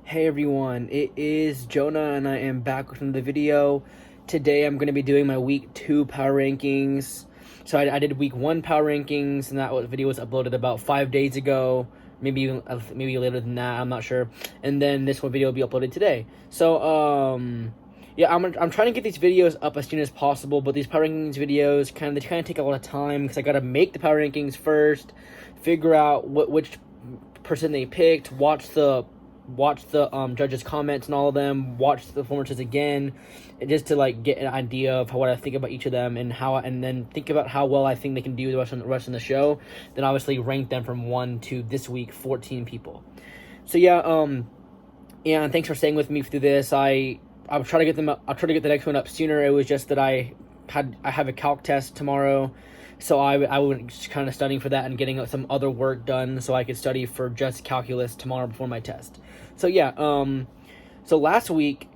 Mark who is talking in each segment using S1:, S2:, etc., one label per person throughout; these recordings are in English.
S1: Hey everyone, it is Jonah and I am back with another video. Today I'm going to be doing my week 2 power rankings. So I did week 1 power rankings and that video was uploaded about 5 days ago. Maybe later than that, I'm not sure. And then this one video will be uploaded today. So yeah, I'm trying to get these videos up as soon as possible, but these power rankings videos kind of take a lot of time because I got to make the power rankings first, figure out which person they picked, watch the judges' comments and all of them, watch the performances again, and just to like get an idea of what I think about each of them and then think about how well I think they can do the rest of the show. Then obviously rank them from 1 to this week 14 people. So yeah, and thanks for staying with me through this. I'll try to get the next one up sooner. It was just that I have a calc test tomorrow. So I was kind of studying for that and getting some other work done so I could study for just calculus tomorrow before my test. So yeah, so last week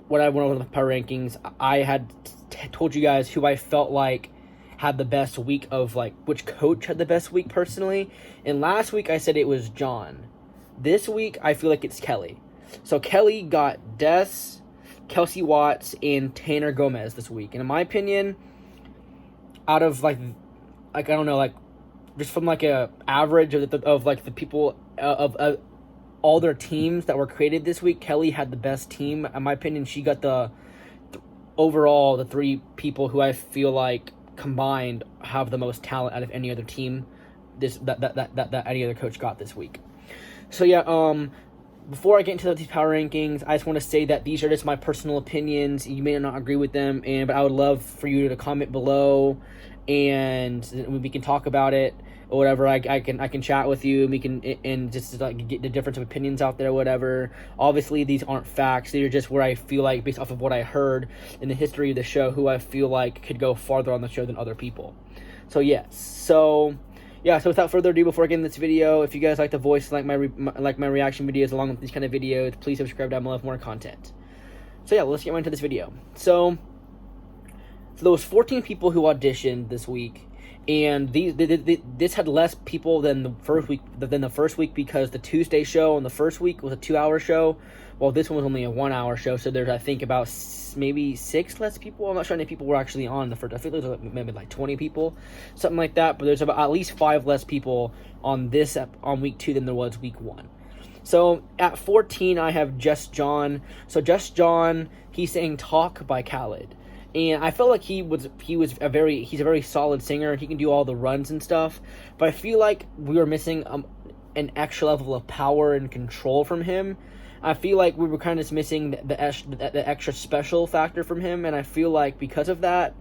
S1: when I went over the power rankings, I had told you guys who I felt like had the best week of like which coach had the best week personally. And last week I said it was John. This week I feel like it's Kelly. So Kelly got Des, Kelsey Watts, and Tanner Gomez this week. And in my opinion, out of like I don't know, like just from like a average of like the people of all their teams that were created this week, Kelly had the best team. In my opinion, she got overall the 3 people who I feel like combined have the most talent out of any other team that any other coach got this week. So yeah, before I get into these power rankings, I just want to say that these are just my personal opinions. You may not agree with them, but I would love for you to comment below, and we can talk about it or whatever. I can chat with you, and we can just like get the difference of opinions out there, whatever. Obviously, these aren't facts. They're just where I feel like, based off of what I heard in the history of the show, who I feel like could go farther on the show than other people. So yes, so without further ado, before I get in this video, if you guys like the voice, like my reaction videos along with these kind of videos, please subscribe down below for more content. So yeah, let's get right into this video. So there was 14 people who auditioned this week, and this had less people than the first week because the Tuesday show on the first week was a 2-hour show, while this one was only a 1-hour show. So there's, I think, about maybe 6 less people. I'm not sure how many people were actually on the first. I think there's maybe like 20 people, something like that. But there's about at least 5 less people on week 2 than there was week 1. So at 14, I have Just John. So Just John, he's saying "Talk" by Khaled. And I felt like he's a very solid singer. He can do all the runs and stuff, but I feel like we were missing an extra level of power and control from him. I feel like we were kind of just missing the extra special factor from him, and I feel like because of that,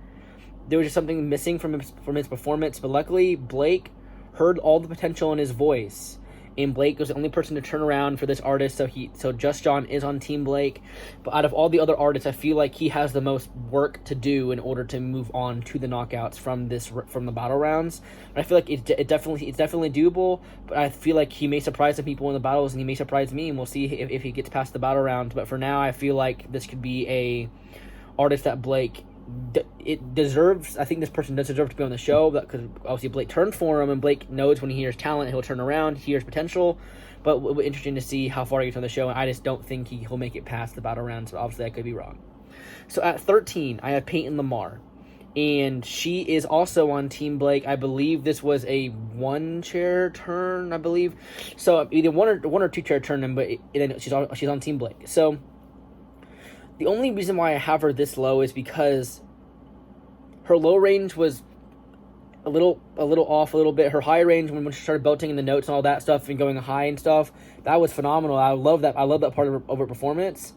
S1: there was just something missing from his performance. But luckily, Blake heard all the potential in his voice, and Blake was the only person to turn around for this artist, so Just John is on Team Blake. But out of all the other artists, I feel like he has the most work to do in order to move on to the knockouts from the battle rounds. And I feel like it's definitely doable, but I feel like he may surprise some people in the battles, and he may surprise me, and we'll see if he gets past the battle rounds. But for now, I feel like this could be a artist that Blake it deserves. I think this person does deserve to be on the show, because obviously Blake turned for him, and Blake knows when he hears talent, he'll turn around, he hears potential. But it'll be interesting to see how far he gets on the show, and I just don't think he'll make it past the battle rounds, but obviously I could be wrong. So at 13, I have Peyton Lamar, and she is also on Team Blake. I believe this was a 1 chair turn, I believe. So either one or 2 chair turn, but she's on Team Blake. So the only reason why I have her this low is because her low range was a little off a little bit. Her high range, when she started belting in the notes and all that stuff and going high and stuff, that was phenomenal. I love that part of her performance.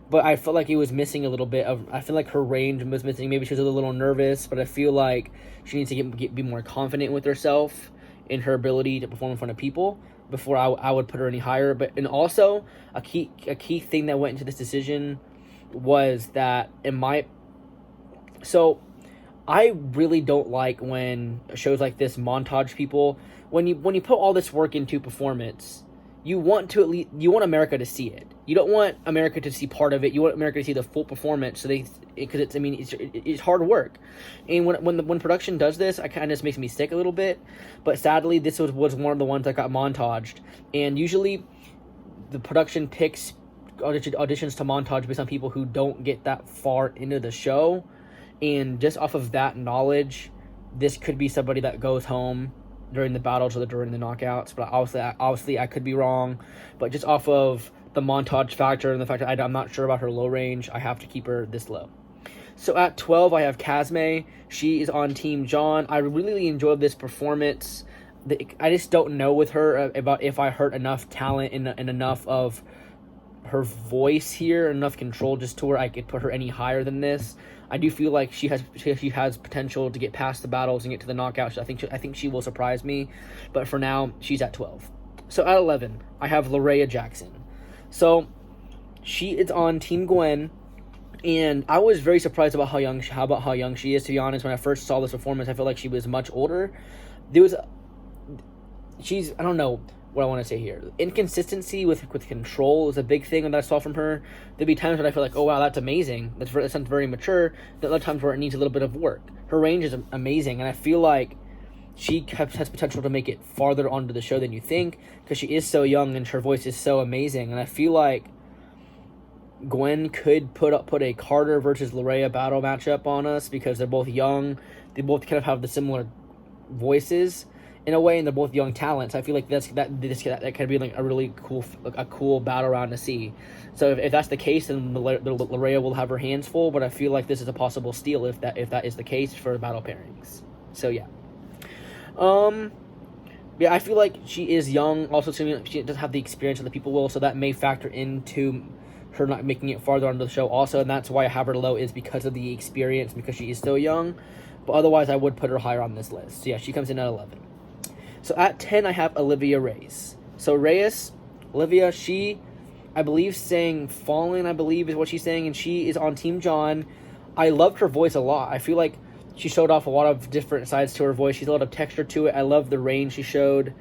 S1: But I felt like it was missing a little bit of. I feel like her range was missing. Maybe she was a little nervous, but I feel like she needs to be more confident with herself in her ability to perform in front of people before I would put her any higher. And also a key thing that went into this decision was that I really don't like when shows like this montage people. When you put all this work into performance, you want America to see it. You don't want America to see part of it. You want America to see the full performance. So it's hard work, and when production does this, it kind of just makes me sick a little bit. But sadly, this was one of the ones that got montaged, and usually the production picks auditions to montage based on people who don't get that far into the show, and just off of that knowledge, this could be somebody that goes home during the battles or during the knockouts. But obviously I could be wrong. But just off of the montage factor and the fact that I'm not sure about her low range, I have to keep her this low. So at 12, I have Kazme. She is on Team John. I really enjoyed this performance. I just don't know with her about if I heard enough talent and enough of her voice here, enough control just to where I could put her any higher than this. I do feel like she has potential to get past the battles and get to the knockouts. I think she will surprise me, but for now she's at 12. So at 11, I have Larea Jackson. So she is on Team Gwen. And I was very surprised about how young she is. To be honest, when I first saw this performance, I felt like she was much older. I don't know what I want to say here. Inconsistency with control is a big thing that I saw from her. There'd be times when I feel like, oh wow, that's amazing. That sounds very mature. There are other times where it needs a little bit of work. Her range is amazing, and I feel like she has potential to make it farther onto the show than you think, because she is so young and her voice is so amazing. And I feel like Gwen could put a Carter versus Larea battle matchup on us, because they're both young. They both kind of have the similar voices in a way, and they're both young talents. I feel like that could be like a really cool battle round to see. So if that's the case, then Larea will have her hands full. But I feel like this is a possible steal if that is the case for battle pairings. So yeah. Yeah, I feel like she is young. Also, she doesn't have the experience that the people will, so that may factor into her not making it farther onto the show also, and that's why I have her low, is because of the experience, because she is still young. But otherwise, I would put her higher on this list. So yeah, she comes in at 11. So at 10, I have Olivia Reyes. So Olivia, she, I believe, sang Fallen, I believe is what she's saying, and she is on Team John. I loved her voice a lot. I feel like she showed off a lot of different sides to her voice. She's a lot of texture to it. I love the range she showed.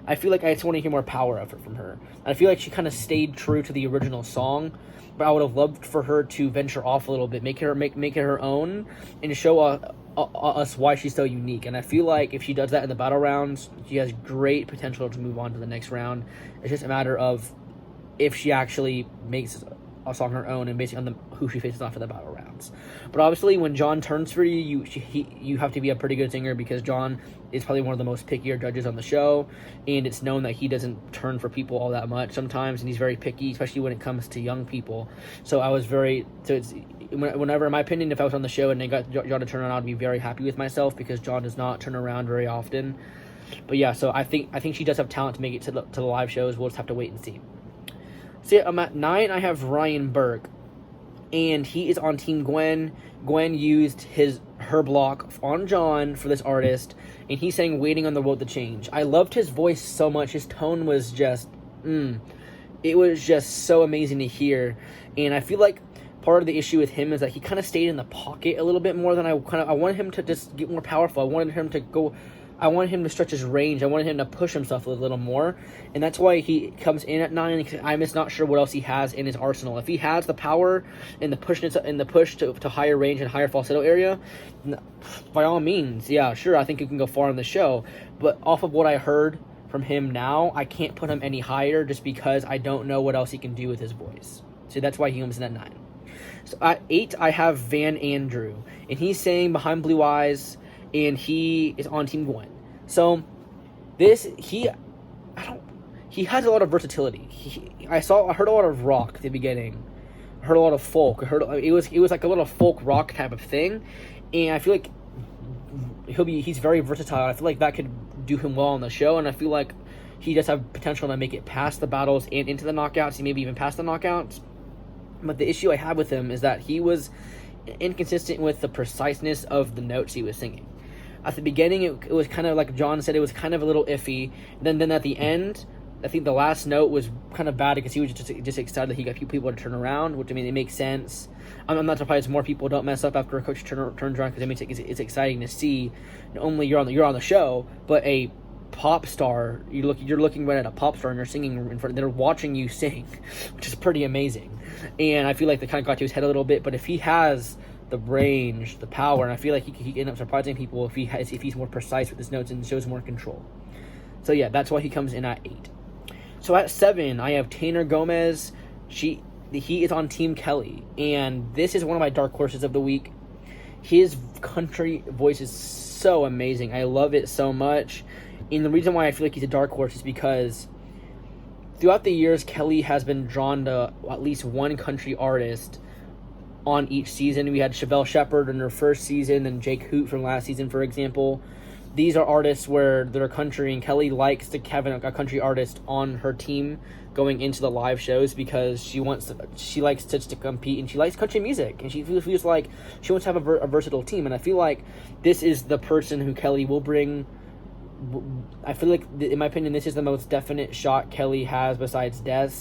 S1: I feel like I just want to hear more power from her. I feel like she kind of stayed true to the original song, but I would have loved for her to venture off a little bit, make it her own, and show us why she's so unique. And I feel like if she does that in the battle rounds, she has great potential to move on to the next round. It's just a matter of if she actually makes a song her own and based on who she faces off in the battle rounds. But obviously, when John turns for you, you have to be a pretty good singer, because John is probably one of the most pickier judges on the show, and it's known that he doesn't turn for people all that much sometimes, and he's very picky, especially when it comes to young people. So whenever, in my opinion, if I was on the show and they got John to turn around, I'd be very happy with myself, because John does not turn around very often. But yeah, so I think she does have talent to make it to the live shows. We'll just have to wait and see. So yeah, I'm at 9. I have Ryan Burke, and he is on Team Gwen. Gwen used her block on John for this artist, and he sang "Waiting on the World to Change." I loved his voice so much. His tone was just, it was just so amazing to hear. And I feel like part of the issue with him is that he kind of stayed in the pocket a little bit more than I wanted him to just get more powerful. I wanted him to stretch his range. I wanted him to push himself a little more, and that's why he comes in at 9. I'm just not sure what else he has in his arsenal. If he has the power and the push to higher range and higher falsetto area, by all means, yeah, sure, I think he can go far in the show. But off of what I heard from him now, I can't put him any higher just because I don't know what else he can do with his voice. So that's why he comes in at 9. So at 8, I have Van Andrew, and he's saying "Behind Blue Eyes," and he is on Team Gwen. So he has a lot of versatility. I heard a lot of rock at the beginning. I heard a lot of folk. It was like a little folk rock type of thing, and I feel like he's very versatile. I feel like that could do him well on the show, and I feel like he does have potential to make it past the battles and into the knockouts, and maybe even past the knockouts. But the issue I have with him is that he was inconsistent with the preciseness of the notes he was singing. At the beginning, it was kind of like John said, it was kind of a little iffy. Then at the end, I think the last note was kind of bad because he was just excited that he got people to turn around, which, I mean, it makes sense. I'm not surprised more people don't mess up after a coach turns around, because it makes it's exciting to see. Not only you're on the show, but a pop star. You're looking right at a pop star and you're singing in front. They're watching you sing, which is pretty amazing. And I feel like they kind of got to his head a little bit. But if he has the range, the power, and I feel like he can end up surprising people if he's more precise with his notes and shows more control. So yeah, that's why he comes in at 8. So at 7, I have Tainer Gomez. he is on Team Kelly, and this is one of my dark horses of the week. His country voice is so amazing. I love it so much. And the reason why I feel like he's a dark horse is because throughout the years, Kelly has been drawn to at least one country artist on each season. We had Chevelle Shepherd in her first season, and Jake Hoot from last season, for example. These are artists where they're country, and Kelly likes to have a country artist on her team going into the live shows because she likes to compete, and she likes country music, and she feels like she wants to have a versatile team. And I feel like this is the person who Kelly will bring. I feel like, in my opinion, this is the most definite shot Kelly has besides Des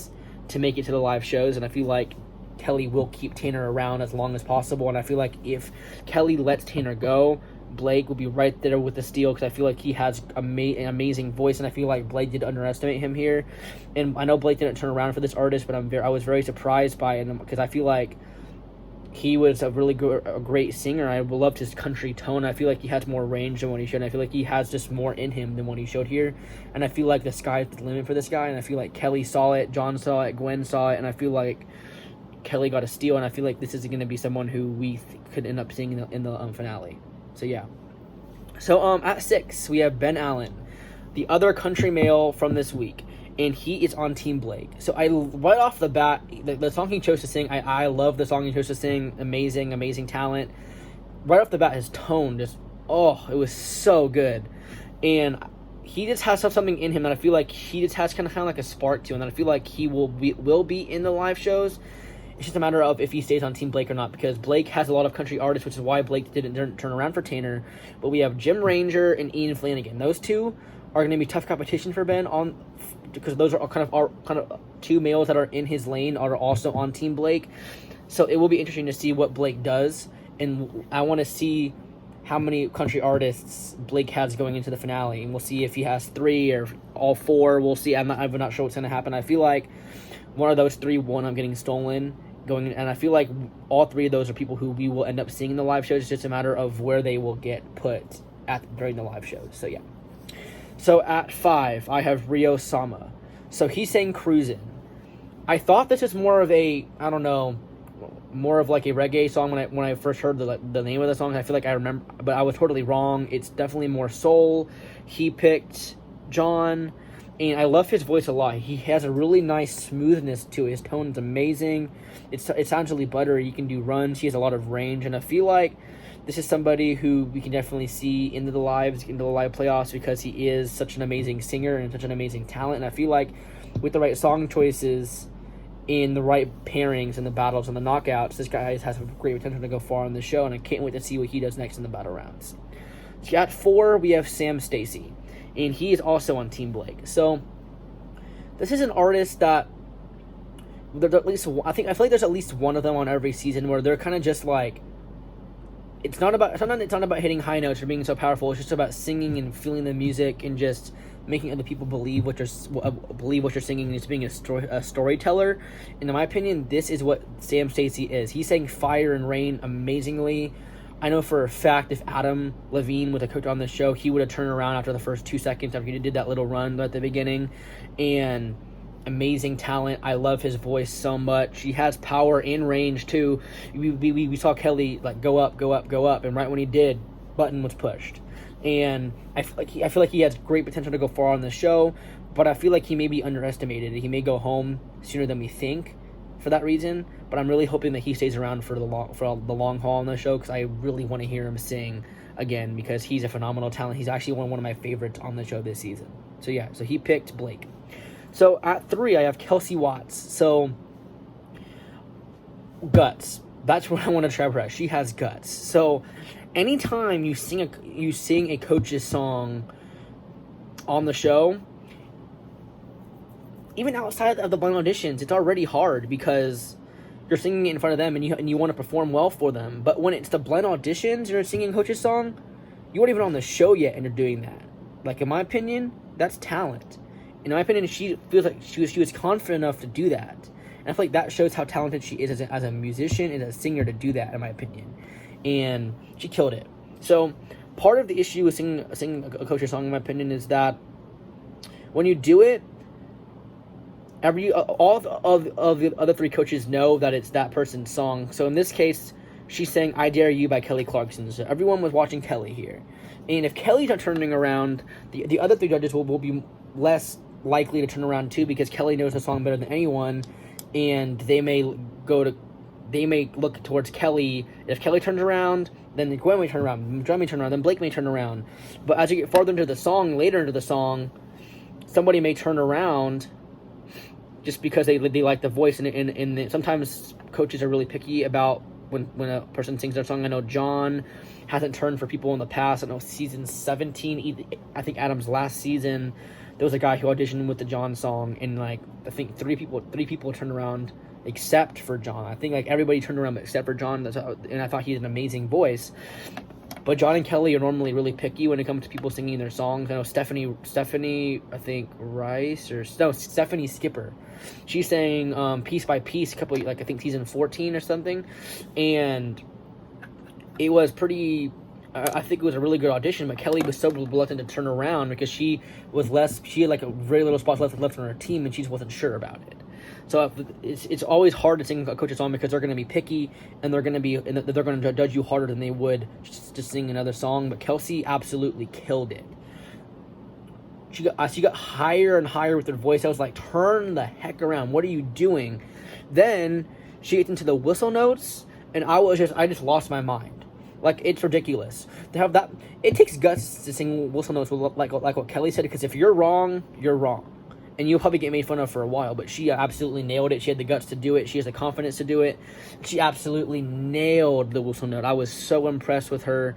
S1: to make it to the live shows, and I feel like Kelly will keep Tanner around as long as possible. And I feel like if Kelly lets Tanner go, Blake will be right there with the steal, because I feel like he has an amazing voice, and I feel like Blake did underestimate him here. And I know Blake didn't turn around for this artist, but I was very surprised by it, because I feel like he was a great singer. I loved his country tone. I feel like he has more range than what he showed, and I feel like he has just more in him than what he showed here. And I feel like the sky's the limit for this guy, and I feel like Kelly saw it, John saw it, Gwen saw it, and I feel like Kelly got a steal, and I feel like this is going to be someone who we could end up seeing in the finale. So yeah. So at 6 we have Ben Allen, the other country male from this week, and he is on Team Blake. So right off the bat, the song he chose to sing, I love the song he chose to sing. Amazing talent. Right off the bat, his tone it was so good, and he just has something in him that I feel like he just has kind of like a spark to, and that I feel like he will be in the live shows. It's just a matter of if he stays on Team Blake or not, because Blake has a lot of country artists, which is why Blake didn't turn around for Tanner. But we have Jim Ranger and Ian Flanagan. Those two are going to be tough competition for Ben, because those are kind of two males that are in his lane, are also on Team Blake. So it will be interesting to see what Blake does, and I want to see how many country artists Blake has going into the finale, and we'll see if he has 3 or all 4. We'll see. I'm not sure what's going to happen. I feel like one of those 3 will end up getting stolen. And I feel like all 3 of those are people who we will end up seeing in the live shows. It's just a matter of where they will get put during the live shows. So yeah. So at 5, I have Rio Sama. So he sang Cruisin'. I thought this was more of a, I don't know, more of like a reggae song when I first heard the name of the song. I feel like I remember, but I was totally wrong. It's definitely more soul. He picked John, and I love his voice a lot. He has a really nice smoothness to it. His tone is amazing. It sounds really buttery. He can do runs. He has a lot of range, and I feel like this is somebody who we can definitely see into the live playoffs, because he is such an amazing singer and such an amazing talent. And I feel like with the right song choices, in the right pairings in the battles and the knockouts, this guy has great potential to go far on the show, and I can't wait to see what he does next in the battle rounds. So at 4, we have Sam Stacy, and he is also on Team Blake. So this is an artist that at least I feel like there's at least one of them on every season where they're kind of just like, it's not about hitting high notes or being so powerful. It's just about singing and feeling the music and just making other people believe what you're singing, and it's being a storyteller. And in my opinion, this is what Sam Stacy is. He sang Fire and Rain amazingly. I know for a fact if Adam Levine would have cooked on the show, he would have turned around after the first 2 seconds after he did that little run at the beginning. And amazing talent. I love his voice so much. He has power and range too. We saw Kelly like go up, and right when he did, button was pushed. And I feel like he has great potential to go far on the show, but I feel like he may be underestimated. He may go home sooner than we think for that reason. But I'm really hoping that he stays around for the long haul on the show, because I really want to hear him sing again, because he's a phenomenal talent. He's actually one of my favorites on the show this season. So yeah, so he picked Blake. So at 3, I have Kelsey Watts. So guts. That's what I want to try her. She has guts. So anytime you sing a coach's song on the show, even outside of the blind auditions, it's already hard because you're singing it in front of them and you want to perform well for them. But when it's the blind auditions and you're singing a coach's song, you weren't even on the show yet and you're doing that. Like, in my opinion, that's talent. In my opinion, she feels like she was confident enough to do that. And I feel like that shows how talented she is as a musician and a singer to do that, in my opinion. And she killed it. So part of the issue with singing a coach's song, in my opinion, is that when you do it, All of the other three coaches know that it's that person's song. So in this case, she's saying "I Dare You" by Kelly Clarkson. So everyone was watching Kelly here, and if Kelly's not turning around, the other three judges will be less likely to turn around too, because Kelly knows the song better than anyone, and they may look towards Kelly. If Kelly turns around, then Gwen may turn around, John may turn around, then Blake may turn around. But as you get farther into the song, later into the song, somebody may turn around just because they like the voice, and sometimes coaches are really picky about when a person sings their song. I know John hasn't turned for people in the past. I know season 17, I think Adam's last season, there was a guy who auditioned with the John song, and like I think three people turned around except for John. I think like everybody turned around except for John, and I thought he had an amazing voice. But John and Kelly are normally really picky when it comes to people singing their songs. I know Stephanie, I think Stephanie Skipper. She's sang Piece by Piece I think season 14 or something. And it was pretty, I think it was a really good audition, but Kelly was so reluctant to turn around because she had like a very little spots left on her team, and she just wasn't sure about it. So it's always hard to sing a coach's song because they're going to be picky, and they're going to judge you harder than they would just to sing another song. But Kelsey absolutely killed it. She got higher and higher with her voice. I was like, turn the heck around. What are you doing? Then she gets into the whistle notes, and I just lost my mind. Like, it's ridiculous to have that. It takes guts to sing whistle notes like what Kelly said, because if you're wrong, you're wrong. And you'll probably get made fun of for a while, but she absolutely nailed it. She had the guts to do it. She has the confidence to do it. She absolutely nailed the whistle note. I was so impressed with her,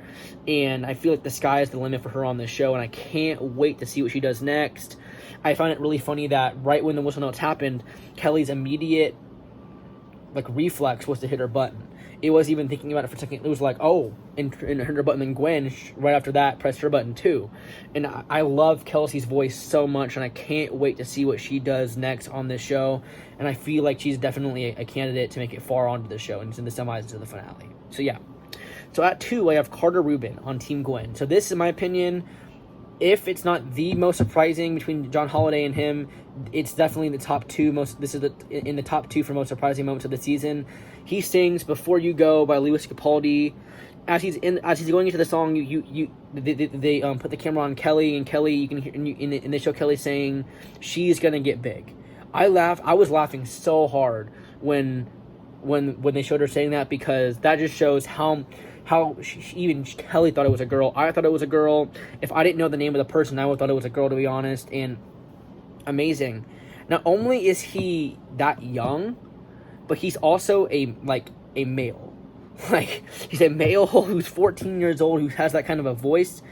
S1: and I feel like the sky is the limit for her on this show, and I can't wait to see what she does next. I find it really funny that right when the whistle notes happened, Kelly's immediate reflex was to hit her button. It wasn't even thinking about it for a second. It was like, oh, and hit her button. Then Gwen, right after that, pressed her button too. And I love Kelsey's voice so much, and I can't wait to see what she does next on this show. And I feel like she's definitely a candidate to make it far onto the show and in the semis to the finale. So yeah. So at 2, I have Carter Rubin on Team Gwen. So this, in my opinion, if it's not the most surprising between John Holiday and him, it's definitely in the top 2 in the top 2 for most surprising moments of the season. He sings "Before You Go" by Lewis Capaldi. As he's going into the song, they put the camera on Kelly, and Kelly, you can hear, and they show Kelly saying she's gonna get big. I was laughing so hard when they showed her saying that, because that just shows how even Kelly thought it was a girl. I thought it was a girl. If I didn't know the name of the person, I would have thought it was a girl, to be honest. And amazing. Not only is he that young, but he's also a male. Like, he's a male who's 14 years old, who has that kind of a voice.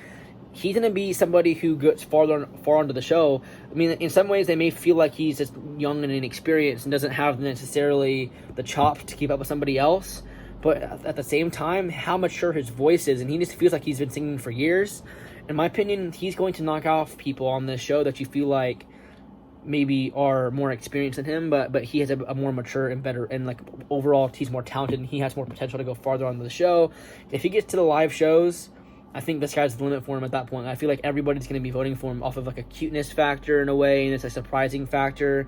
S1: He's going to be somebody who gets far onto the show. I mean, in some ways, they may feel like he's just young and inexperienced and doesn't have necessarily the chops to keep up with somebody else. But at the same time, how mature his voice is, and he just feels like he's been singing for years. In my opinion, he's going to knock off people on this show that you feel like maybe are more experienced than him, but he has a more mature and better, and overall he's more talented, and he has more potential to go farther on the show. If he gets to the live shows, I think the sky's the limit for him at that point. I feel like everybody's going to be voting for him off of a cuteness factor in a way, and it's a surprising factor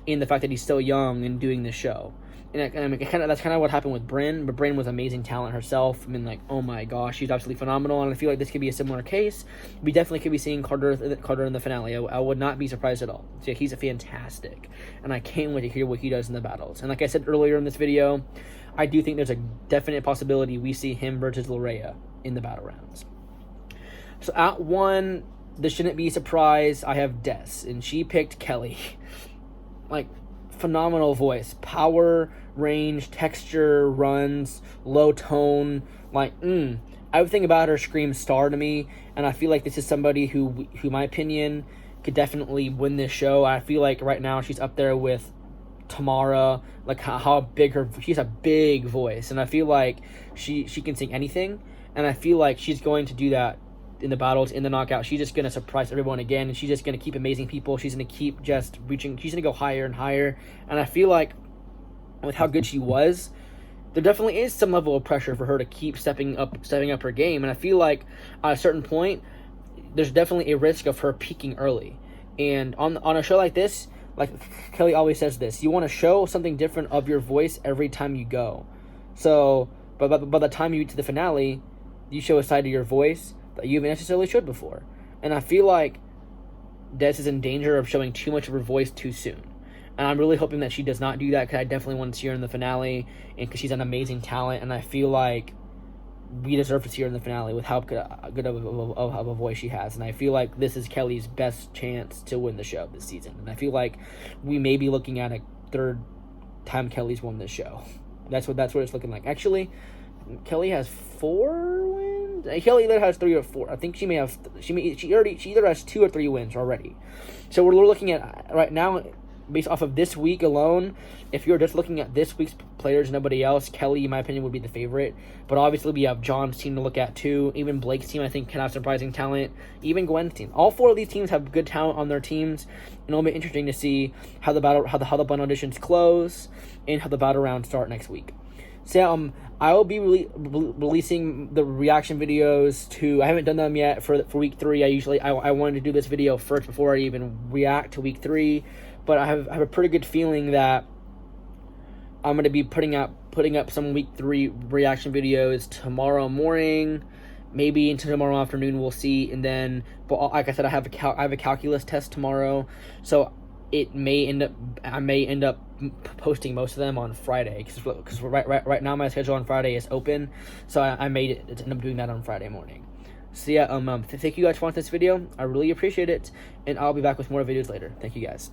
S1: in the fact that he's still young and doing this show. And that's kind of what happened with Brynn, but Brynn was amazing talent herself. I mean, oh my gosh, she's absolutely phenomenal, and I feel like this could be a similar case. We definitely could be seeing Carter in the finale. I would not be surprised at all. So yeah, he's a fantastic, and I can't wait to hear what he does in the battles. And like I said earlier in this video, I do think there's a definite possibility we see him versus Larea in the battle rounds. So at 1, this shouldn't be a surprise, I have Des, and she picked Kelly. Phenomenal voice, power, range, texture, runs, low tone, everything about her screams star to me, and I feel like this is somebody who in my opinion, could definitely win this show. I feel like right now she's up there with Tamara, how big she's a big voice, and I feel like she can sing anything, and I feel like she's going to do that in the battles, in the knockout. She's just going to surprise everyone again, and she's just going to keep amazing people. She's going to keep just reaching, she's going to go higher and higher, and I feel like with how good she was, there definitely is some level of pressure for her to keep stepping up her game, and I feel like at a certain point, there's definitely a risk of her peaking early, and on a show like this, like Kelly always says this, you want to show something different of your voice every time you go. So, but by the time you get to the finale, you show a side of your voice that you haven't necessarily showed before. And I feel like Des is in danger of showing too much of her voice too soon. And I'm really hoping that she does not do that, because I definitely want to see her in the finale, and because she's an amazing talent, and I feel like we deserve to see her in the finale with how good of a voice she has. And I feel like this is Kelly's best chance to win the show this season. And I feel like we may be looking at a third time Kelly's won this show. That's what it's looking like. Actually, Kelly has 4 wins. Kelly either has 3 or 4. I think she either has 2 or 3 wins already. So we're looking at right now, based off of this week alone, if you're just looking at this week's players, nobody else, Kelly, in my opinion, would be the favorite. But obviously, we have John's team to look at too. Even Blake's team, I think, can have surprising talent. Even Gwen's team. All 4 of these teams have good talent on their teams, and it'll be interesting to see how the blind auditions close and how the battle rounds start next week. So I will be releasing the reaction videos to. I haven't done them yet for week 3. I wanted to do this video first before I even react to week 3. But I have a pretty good feeling that I'm going to be putting up some week 3 reaction videos tomorrow morning, maybe into tomorrow afternoon. We'll see. And then, but like I said, I have a calculus test tomorrow, so I may end up posting most of them on Friday, because right now my schedule on Friday is open, so I may end up doing that on Friday morning. So yeah, thank you guys for watching this video. I really appreciate it, and I'll be back with more videos later. Thank you guys.